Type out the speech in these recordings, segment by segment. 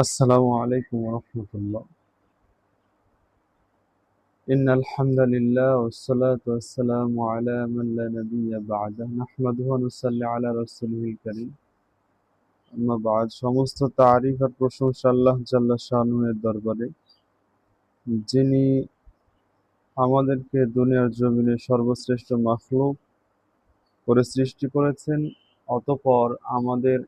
আসসালামু আলাইকুম রহমতুল্লাহ। ইন্নাল হামদালিল্লাহ ওয়াসসালাতু ওয়াসসালামু আলা মান লা নাবিয়্যা বা'দাহু নাহমাদুহু ওয়া নুসাল্লি আলা রাসূলিহিল কারীম। আম্মা বা'দ। সমস্ত তারিফ আর প্রশংসা আল্লাহ জাল্লা শানুহু এর দরবারে, যিনি আমাদেরকে দুনিয়ার জমিনে সর্বশ্রেষ্ঠ মাখলুক করে সৃষ্টি করেছেন, অতঃপর আমাদের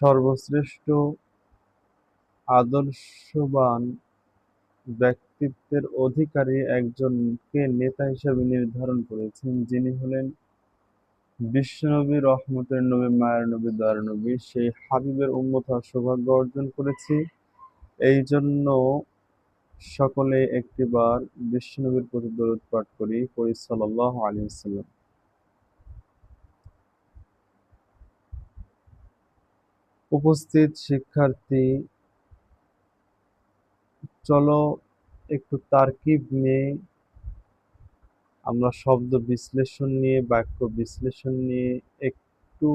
সর্বশ্রেষ্ঠ আদর্শবান ব্যক্তিত্বের অধিকারী একজনকে নেতা হিসেবে নির্ধারণ করেছেন, যিনি হলেন বিশ্বনবী, রহমতের নবী, মায়ের নবী, দয়ার নবী। সেই হাবিবের উম্মত হওয়ার সৌভাগ্য অর্জন করেছি। এই জন্য সকলে একটিবার বিশ্বনবীর প্রতি দরুদ পাঠ করি সাল্লাল্লাহু আলাইহি ওয়াসাল্লাম। উপস্থিত শিক্ষার্থী, চলো একটু তারকিব নিয়ে, আমরা শব্দ বিশ্লেষণ নিয়ে, বাক্য বিশ্লেষণ নিয়ে একটু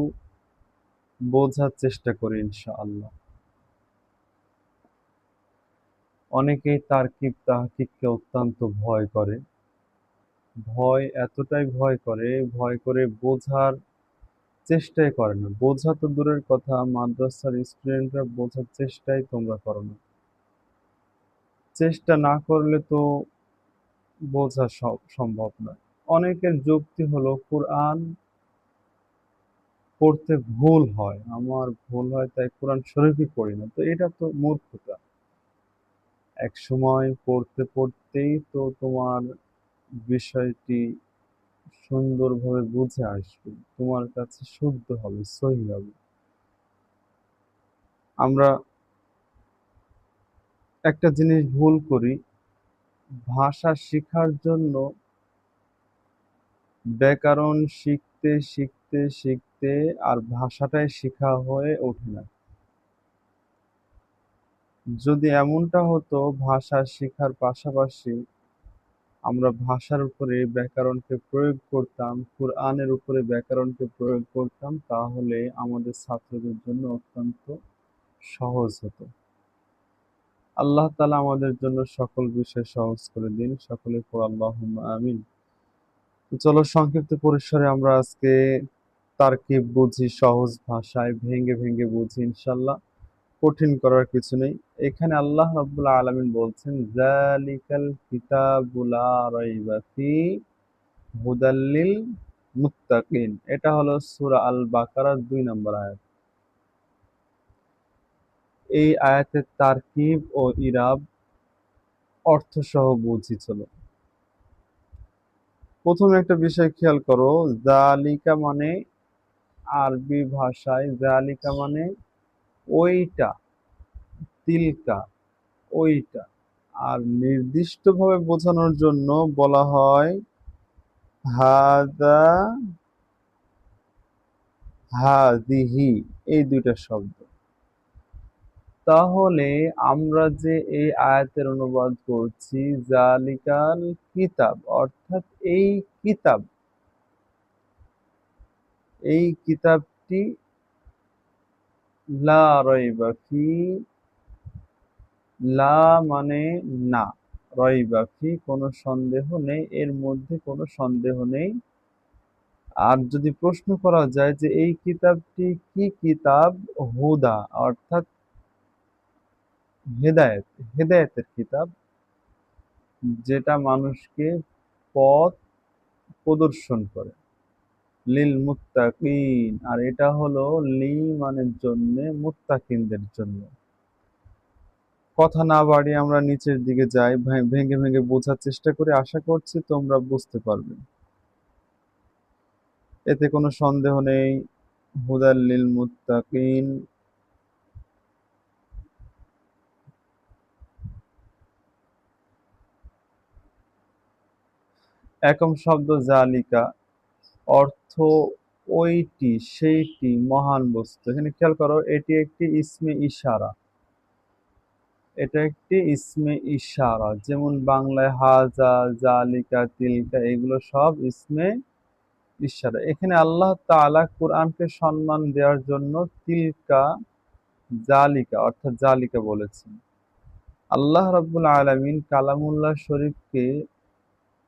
বোঝার চেষ্টা করি ইনশাআল্লাহ। অনেকেই তারকিব তাহকিককে অত্যন্ত ভয় করে। এতটাই ভয় করে বোঝার চেষ্টাই করে না। বোঝা তো দূরের কথা, মাদ্রাসার স্টুডেন্টরা বোঝার চেষ্টাই তোমরা করো না। চেষ্টা না করলে তো বোঝা সম্ভব নয়। অনেকের যুক্তি হলো কোরআন পড়তে ভুল হয়, আমার ভুল হয় তাই কোরআন শরীফই পড়ি না। তো এটা তো মূর্খতা। এক সময় পড়তে পড়তেই তো তোমার বিষয়টি সুন্দরভাবে বুঝে আসবে, তোমার কাছে শুদ্ধ হবে, সহি হবে। আমরা একটা জিনিস ভুল করি, ভাষা শেখার জন্য ব্যাকরণ শিখতে শিখতে শিখতে আর ভাষাটাই শেখা হয়ে ওঠে না। যদি এমনটা হতো, ভাষা শেখার পাশাপাশি আমরা ভাষার উপরে ব্যাকরণকে প্রয়োগ করতাম, কোরআনের উপরে ব্যাকরণকে প্রয়োগ করতাম, তাহলে আমাদের ছাত্রদের জন্য অত্যন্ত সহজ হতো। আল্লাহ তাআলা আমাদের জন্য সকল বিষয় সহজ করে দিন। সকলে পড়ি আল্লাহুম্মা আমিন। তো চলো সংক্ষিপ্ত পরিসরে আমরা আজকে তারকিব বুঝি, সহজ ভাষায় ভেঙে ভেঙে বুঝি ইনশাআল্লাহ। কঠিন করার কিছু নেই। এখানে আল্লাহ রাব্বুল আলামিন বলছেন, যালিকাল কিতাবু লা রাইবা ফি হুদাল লিল মুত্তাকিন। এটা হলো সূরা আল বাকারার ২ নম্বর আয়াত। এই আয়াতের তারকিব ও ইরাব অর্থ সহ বুঝি চলো। প্রথমে একটা বিষয় খেয়াল করো, জালিকা মানে আরবি ভাষায় জালিকা মানে ওইটা, তিলকা ওইটা। আর নির্দিষ্টভাবে বোঝানোর জন্য বলা হয় হাদা, হাদিহি, এই দুইটা শব্দ। তাহলে আমরা যে এই আয়াতের অনুবাদ করছি জালিকাল কিতাব, অর্থাৎ এই কিতাব, এই কিতাবটি লা রাইবা ফি, লা মানে না, রাইবা ফি কোনো সন্দেহ নেই, এর মধ্যে কোনো সন্দেহ নেই। আর যদি প্রশ্ন করা যায় যে এই কিতাবটি কি কিতাব, হুদা অর্থাৎ হেদায়েত, হেদায়েতের কিতাব, যেটা মানুষকে পথ প্রদর্শন করে। লিল মুত্তাকিন, আর এটা হলো লি মানের জন্য, মুত্তাকিনদের জন্য। কথা না বাড়িয়ে আমরা নিচের দিকে যাই, ভেঙে ভেঙে বোঝার চেষ্টা করি। আশা করছি তোমরা বুঝতে পারবে, এতে কোনো সন্দেহ নেই। হুদাল লিল মুত্তাকিন, একম শব্দ জালিকা, অর্থ ওইটি, সেইটি, মহান বস্তু। এখানে খেয়াল করো, এটি একটি ইসমে ইশারা, এটা একটি ইসমে ইশারা। যেমন বাংলায় হাজা, জালিকা, তিলকা, এগুলো সব ইসমে ইশারা। এখানে আল্লাহ তাআলা কোরআনকে সম্মান দেওয়ার জন্য তিলকা জালিকা অর্থাৎ জালিকা বলেছেন। আল্লাহ রাব্বুল আলামিন কালামুল্লাহ শরীফকে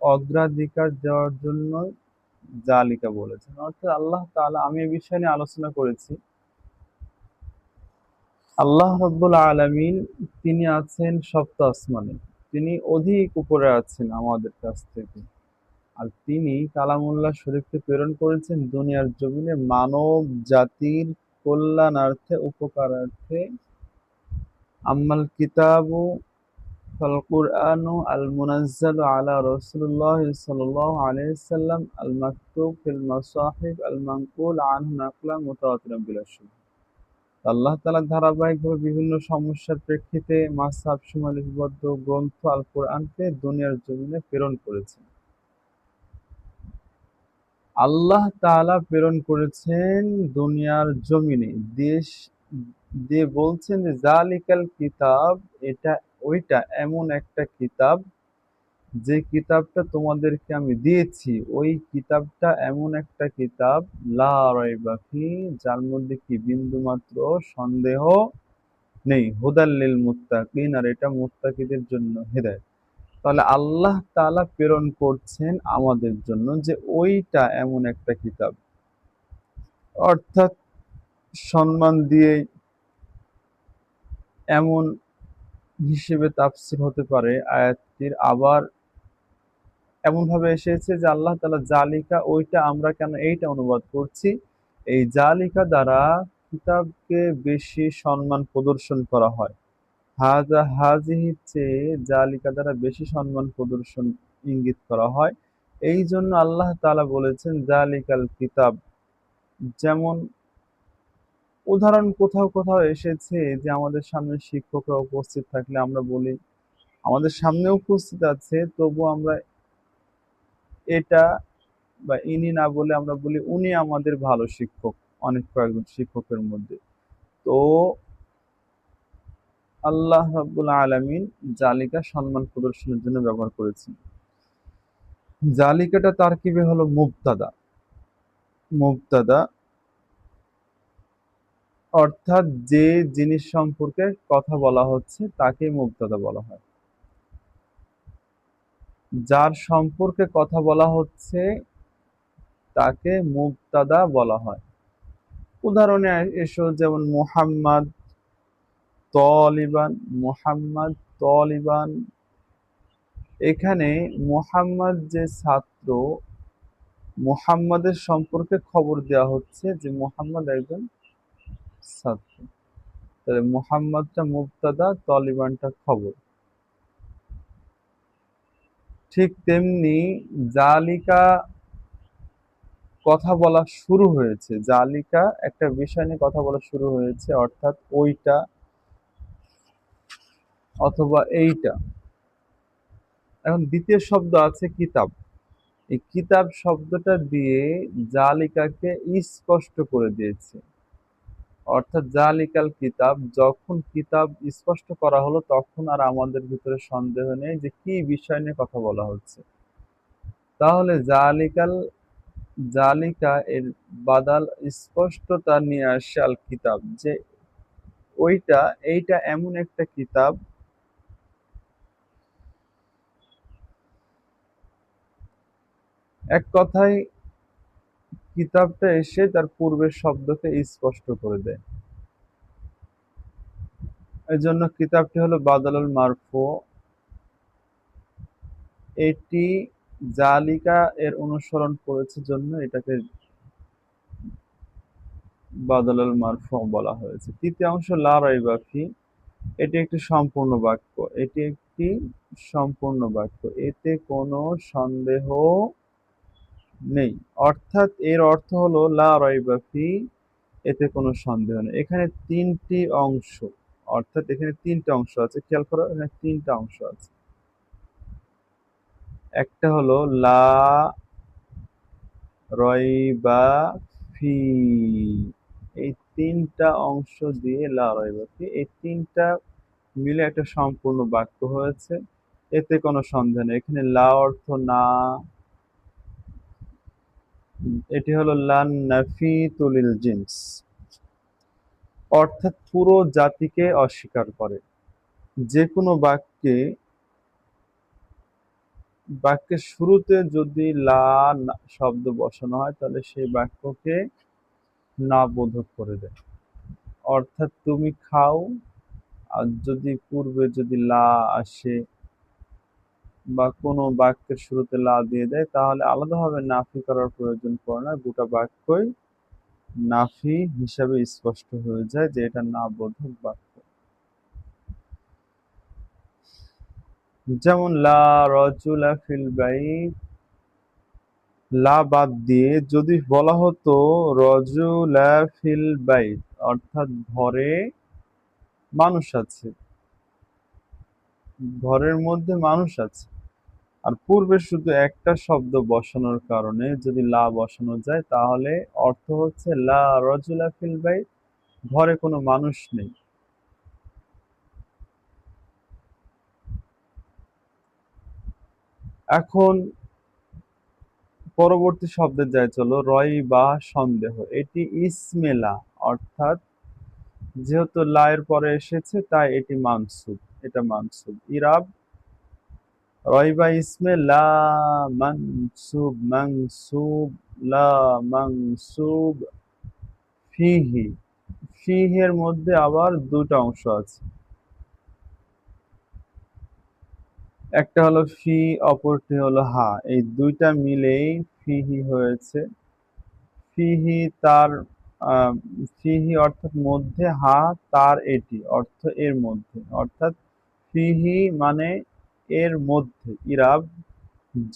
অগ্রাধিকার দেওয়ার জন্য জালিকা বলেছেন। অর্থাৎ আল্লাহ তাআলা, আমি এই বিষয় নিয়ে আলোচনা করেছি, আল্লাহ রাব্বুল আলামিন তিনি আছেন সপ্ত আসমানে, তিনি অধিক উপরে আছেন আমাদের কাছ থেকে। আর তিনি কালামুল্লাহ শরীফকে প্রেরণ করেছেন দুনিয়ার জমিনে মানব জাতির কল্যাণার্থে, উপকারার্থে। আম্মাল কিতাবু ফাল কুরআনু আল মুনাজ্জালু আলা রাসূলিল্লাহ সাল্লাল্লাহু আলাইহি ওয়াসাল্লাম আল মাকতুব ফিল মাসাহিফ আল মানকুল আনহু নাকলান মুতাওয়াতিরান বিলা শুবহা। আল্লাহ তাআলা ধারাবাহিকভাবে বিভিন্ন সমস্যার প্রেক্ষিতে মাসহাব সমূহে লিপিবদ্ধ গ্রন্থ আল কোরআনকে দুনিয়ার জমিনে প্রেরণ করেছেন। আল্লাহ তাআলা প্রেরণ করেছেন দুনিয়ার জমিনে, দেশ দিয়ে বলছেন যে জালিকাল কিতাব, এটা ওইটা এমন একটা কিতাব, যে কিতাবটা তোমাদেরকে আমি দিয়েছি, ওই কিতাবটা এমন একটা কিতাব লা রাইবা ফি, যার মধ্যে কি বিন্দুমাত্র সন্দেহ নেই, হুদাল লিল মুত্তাকিন, আর এটা মুত্তাকিদের জন্য হেদায়েত। তাহলে আল্লাহ তাআলা প্রেরণ করছেন আমাদের জন্য যে ওইটা এমন একটা কিতাব, অর্থাৎ সম্মান দিয়ে এমন হিসেবে তাফসীর হতে পারে আয়াতটির। আবার এমন ভাবে এসেছে যে আল্লাহ তাআলা জালিকা, ওইটা আমরা কেন এইটা অনুবাদ করছি, এই জালিকা দ্বারা কিতাবকে বেশি সম্মান প্রদর্শন করা হয়। হাজা হাজিহি চেয়ে জালিকা দ্বারা বেশি সম্মান প্রদর্শন ইঙ্গিত করা হয়। এই জন্য আল্লাহ তাআলা বলেছেন জালিকাল কিতাব। যেমন উদাহরণ কোথাও কোথাও এসেছে যে আমাদের সামনে শিক্ষকরা উপস্থিত থাকলে আমরা বলি, আমাদের সামনে উপস্থিত আছে তবু আমরা এটা বা ইনি না বলে আমরা বলি উনি আমাদের ভালো শিক্ষক, অনেক কয়েকজন শিক্ষকের মধ্যে। তো আল্লাহ রাব্বুল আলামিন জালিকা সম্মান প্রদর্শনের জন্য ব্যবহার করেছেন। জালিকাটা তারকিবে হলো মুবতাদা। মুবতাদা অর্থাৎ যে জিনিস সম্পর্কে কথা বলা হচ্ছে তাকে মুবতাদা বলা হয়। যার সম্পর্কে কথা বলা হচ্ছে তাকে মুবতাদা বলা হয়। উদাহরণে এসো, যেমন মুহাম্মদ তলিবান, মুহাম্মদ তলিবান। এখানে মুহাম্মদ যে ছাত্র, মুহাম্মাদের সম্পর্কে খবর দেওয়া হচ্ছে যে মুহাম্মদ একজন ছাত্র। তাহলে মুহাম্মদটা মুবতাদা, তলিবানটা খবর। ঠিক তেমনি জালিকা কথা বলা শুরু হয়েছে, জালিকা একটা বিষয় নিয়ে কথা বলা শুরু হয়েছে, অর্থাৎ ওইটা অথবা এইটা। এখন দ্বিতীয় শব্দ আছে কিতাব। এই কিতাব শব্দটা দিয়ে জালিকাকে স্পষ্ট করে দিয়েছে, অর্থাৎ জালিকাল কিতাব। যখন কিতাব স্পষ্ট করা হলো তখন আর আমাদের ভিতরে সন্দেহ নেই যে কি বিষয় নিয়ে কথা বলা হচ্ছে। তাহলে জালিকা এর বাদাল স্পষ্টতা নিয়ে আসে আল কিতাব, যে এইটা এমন একটা কিতাব। এক কথায় কিতাবটা এসে তার পূর্বের শব্দকে স্পষ্ট করে দেয়। এই জন্য কিতাবটি হলো বাদালুল মারফু। এটি জালিকা এর অনুসরণ করেছে জন্য এটাকে বাদালুল মারফু বলা হয়েছে। তৃতীয় অংশ লা রাইবা ফি, এটি একটি সম্পূর্ণ বাক্য। এটি একটি সম্পূর্ণ বাক্য, এতে কোনো সন্দেহ নেই। অর্থাৎ এর অর্থ হলো লা রাইবা ফি, এতে কোনো সন্দেহ নেই। এখানে তিনটি অংশ, অর্থাৎ এখানে তিনটা অংশ আছে। খেয়াল করো, এখানে তিনটা অংশ আছে। একটা হলো লা রয়বা ফি, এই তিনটা অংশ দিয়ে লা রয়বা ফি, এই তিনটা মিলে একটা সম্পূর্ণ বাক্য হয়েছে, এতে কোনো সন্দেহ নেই। এখানে লা অর্থ না, এটি হলো লান নাফি তুলিল জিন্স। অর্থাৎ পুরো জাতিকে অস্বীকার করে। যে কোনো বাক্যের শুরুতে যদি শব্দ বসানো হয় তাহলে সেই বাক্যকে না বোধক করে দেয়। অর্থাৎ তুমি খাও, আর যদি পূর্বে যদি লা আসে বা কোনো বাক্যের শুরুতে লা দিয়ে দেয় তাহলে আলাদাভাবে নাফি করার প্রয়োজন পড়ে না, গোটা বাক্যই নাফি হিসাবে স্পষ্ট হয়ে যায় যে এটা না বোধক বাক্য। যেমন লা রজুলা ফিল বাইত, লা বাদ দিয়ে যদি বলা হতো রজুলা ফিল বাইত, অর্থাৎ ঘরে মানুষ আছে, ঘরের মধ্যে মানুষ আছে, আর পূর্বে শুধু একটা শব্দ বসানোর কারণে যদি লা বসানো যায় তাহলে অর্থ হচ্ছে লা রজুলা ফিল বাইত, ঘরে কোনো মানুষ নেই। এখন পরবর্তী শব্দে যায়, চলো রয় বা সন্দেহ। এটি ইসমেলা, অর্থাৎ যেহেতু লা এর পরে এসেছে তাই এটি মানসুব, এটা মানসুব। ইরাব রয়বা ইসমে লা মানসুব, মানসুব লা মানসুব ফিহি। ফিহি এর মধ্যে আবার দুটো অংশ আছে, একটা হলো ফি, অপরটি হলো হা, এই দুইটা মিলেই ফিহি হয়েছে। ফিহি তার আহ, ফিহি অর্থাৎ মধ্যে, হা তার এটি অর্থ এর মধ্যে, অর্থাৎ ফিহি মানে এর মধ্যে। ইরাব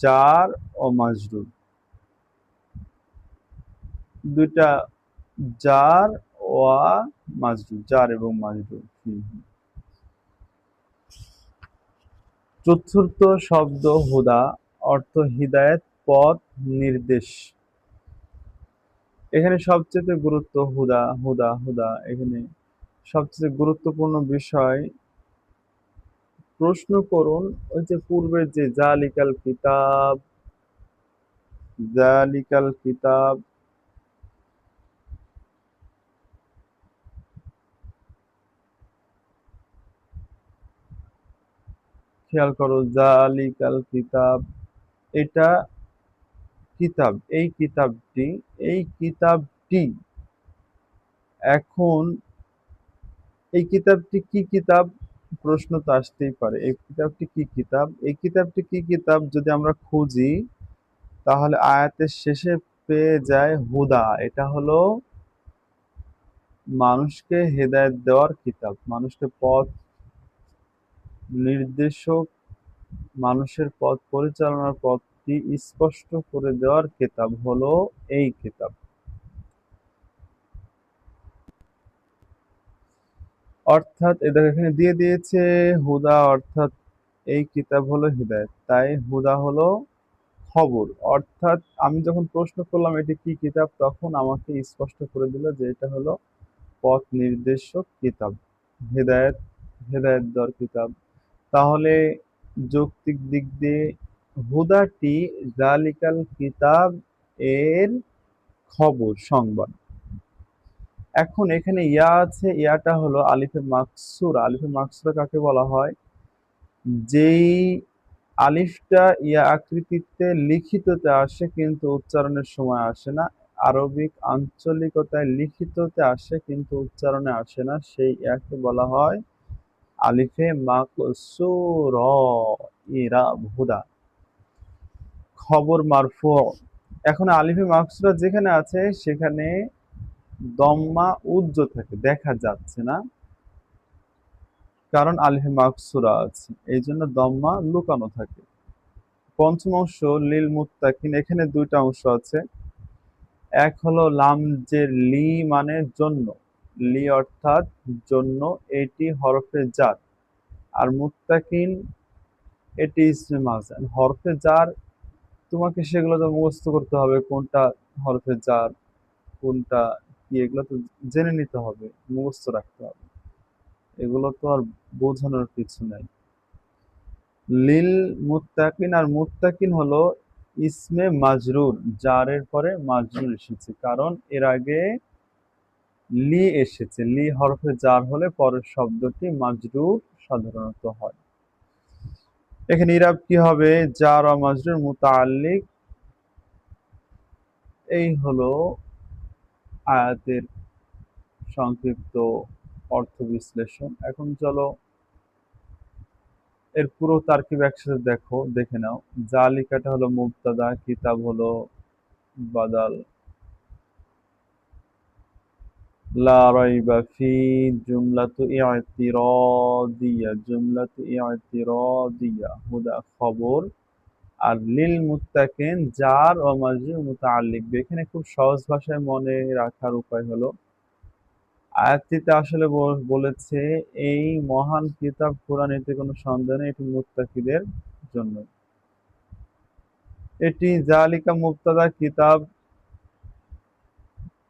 জার ও মাজরুর, দুইটা জার ওয়া মাজরুর, জার এবং মাজরুর ফিহি। চতুর্থ শব্দ হুদা, অর্থ হিদায়াত, পথ, নির্দেশ। এখানে সবচেয়ে গুরুত্ব হুদা, হুদা, হুদা, এখানে সবচেয়ে গুরুত্বপূর্ণ বিষয়, প্রশ্ন করুন ওই যে পূর্বের যে জালিকাল কিতাব, জালিকাল কিতাব, খেয়াল করো জালিকাল কিতাব, এটা কিতাব, এই কিতাবটি এখন এই কিতাবটি কি কিতাব, প্রশ্ন তো আসতেই পারে। এই কিতাবটি কি কিতাব, এই কিতাবটি কি কিতাব যদি আমরা খুঁজি তাহলে আয়াতের শেষে পেয়ে যায় হুদা। এটা হলো মানুষকে হেদায়েত দেওয়ার কিতাব, মানুষকে পথ নির্দেশক, মানুষের পথ পরিচালনার পথটি স্পষ্ট করে দেওয়ার কিতাব হলো এই কিতাব। অর্থাৎ এদের এখানে দিয়ে দিয়েছে হুদা, অর্থাৎ এই কিতাব হলো হিদায়াত, তাই হুদা হলো খবর। অর্থাৎ আমি যখন প্রশ্ন করলাম এটি কি কিতাব, তখন আমাকে স্পষ্ট করে দিল যে এটা হলো পথ নির্দেশক কিতাব, হেদায়েত, হেদায়েত দেওয়ার কিতাব। তাহলে যৌক্তিক দিক দিয়ে হুদাটি জালিকাল কিতাব এর খবর, সংবাদ। এখন এখানে ইয়া আছে, ইয়াটা হলো আলিফে মাকসুরা। আলিফে মাকসুরা কাকে বলা হয়, যেই আলিফটা ইয়া আকৃতিতে লিখিততে আসে কিন্তু উচ্চারণের সময় আসে না, আরবিক আঞ্চলিকতায় লিখিততে আসে কিন্তু উচ্চারণে আসে না, সেই ইয়াকে বলা হয় আলিফে মাকসুরা। ইরাব হুদা, খবর মারফু। এখন আলিফে মাকসুরা যেখানে আছে সেখানে দম্মা উজ্জ্ব থাকে, দেখা যাচ্ছে না, কারণ আলিফে মাকসুরা আছে, এই জন্য দম্মা লুকানো থাকে। পঞ্চম অংশ লিল মুত্তাকিন, এখানে দুইটা অংশ আছে। এক হলো লাম জের, লি মানে জন্য, লি অর্থাৎ জন্য, এটি হরফে জার। আর মুত্তাকিন এটি ইসমে মাযদার, হরফে জার। তোমাকে সেগুলো তো মুখস্থ করতে হবে, কোনটা হরফে জার, কোনটা কি, এগুলো তো জেনে নিতে হবে, মুখস্থ রাখতে হবে, এগুলো তো আর বোঝানোর কিছু নাই। লিল মুত্তাকিন, আর মুত্তাকিন হলো ইসমে মাজরুর, জারের পরে মাজরুর এসেছে, কারণ এর আগে লি এসেছে, লি হরফে জার হলে পরের শব্দটি মাজরুর সাধারণত হয়। এখানে ইরাব কি হবে? জার ও মাজরুর মুতাআল্লিক। এই হলো আয়াতের সংক্ষিপ্ত অর্থ বিশ্লেষণ। এখন চলো এর পুরো তারকিব একসাথে দেখে নাও। জালিকাটা হলো মুবতাদা, কিতাব হলো বাদাল, লা রাইবা ফি জুমলাতু ই'তিরাদিয়া, জুমলাতু ই'তিরাদিয়া, হুদা খবর, আর লিল মুত্তাকিন জার ও মাজরুর মুতাআল্লিক। এখানে খুব সহজ ভাষায় মনে রাখার উপায় হলো, আয়াতটিতে আসলে বলেছে এই মহান কিতাব কোরআন, এতে কোনো সন্দেহ নেই, এটি মুত্তাকিদের জন্য। এটি জালিকা মুবতাদা, কিতাব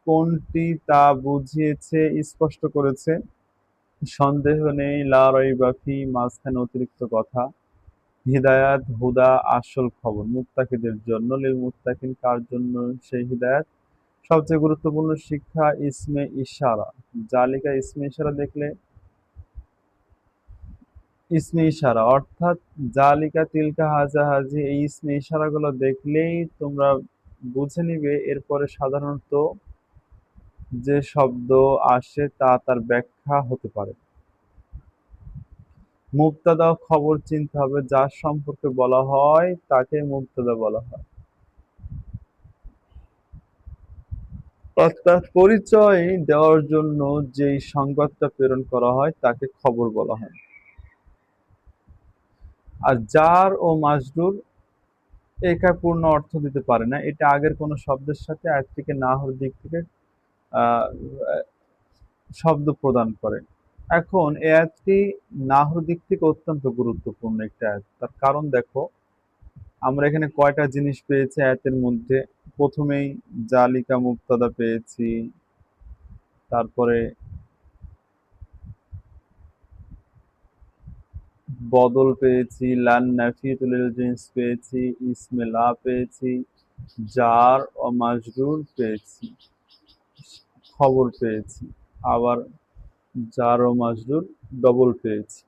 কোনটি তা বুঝিয়েছে, স্পষ্ট করেছে, সন্দেহ নেই। লা রাইবা ফি মাঝখানে অতিরিক্ত কথা, হিদায়াত হুদা আসল খবর মুত্তাকিদের জন্য, লিল মুত্তাকিন কার জন্য সেই হিদায়াত। সবচেয়ে গুরুত্বপূর্ণ শিক্ষা ইসমে ইশারা। জালিকা ইসমে ইশারা দেখলে, ইসমে ইশারা অর্থাৎ জালিকা তিলকা হাজা হাজি, এই ইসমে ইশারাগুলো দেখলেই তোমরা বুঝে নিবে এরপরে সাধারণত যে শব্দ আসে তা তার ব্যাখ্যা হতে পারে। মুবতাদা ও খবর চিনতে হবে, যার সম্পর্কে বলা হয় তাকে মুবতাদা বলা হয়, অর্থাৎ পরিচয় দেওয়ার জন্য যেই সংবাদটা প্রেরণ করা হয় তাকে খবর বলা হয়। আর জার ও মাজরুর একা পূর্ণ অর্থ দিতে পারে না, এটা আগের কোনো শব্দের সাথে আয়াত থেকে না হওয়ার দিক থেকে আহ, শব্দ প্রদান করে। এখন এই আয়াতটি নাহর দিক থেকে অত্যন্ত গুরুত্বপূর্ণ একটা আয়াত। তার কারণ দেখো, আমরা এখানে কয়টা জিনিস পেয়েছি আয়াতের মধ্যে। প্রথমেই জালিকা মুবতাদা পেয়েছি, তারপরে বদল পেয়েছি, লান নাফিয়াতুল লিল জিন্স পেয়েছি, ইসমে লা পেয়েছি, জার ও মাজরুর পেয়েছি, খবর পেয়েছি, আবার জার ও মাজরুর ডবল পেয়েছি।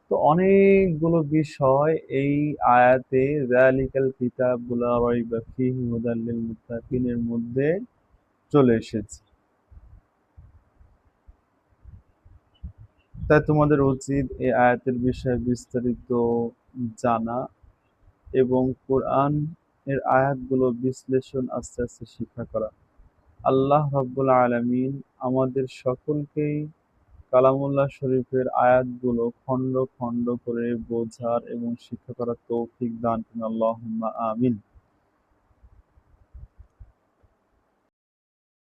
তো অনেকগুলো বিষয় এই আয়াতে যালিকাল কিতাবু লা রাইবা ফীহি হুদাল লিল মুত্তাকিনের মধ্যে চলে এসেছে। তাই তোমাদের উচিত এই আয়াতের বিষয়ে বিস্তারিত জানা এবং কোরআন এর আয়াতগুলো বিশ্লেষণ আস্তে আস্তে শিক্ষা করা। আল্লাহ রাব্বুল আলামিন আমাদের সকলকেই কালামুল্লাহ শরীফের আয়াতগুলো খণ্ড খণ্ড করে বোঝার এবং শিক্ষা করার তৌফিক দান করুন। আল্লাহুম্মা আমিন।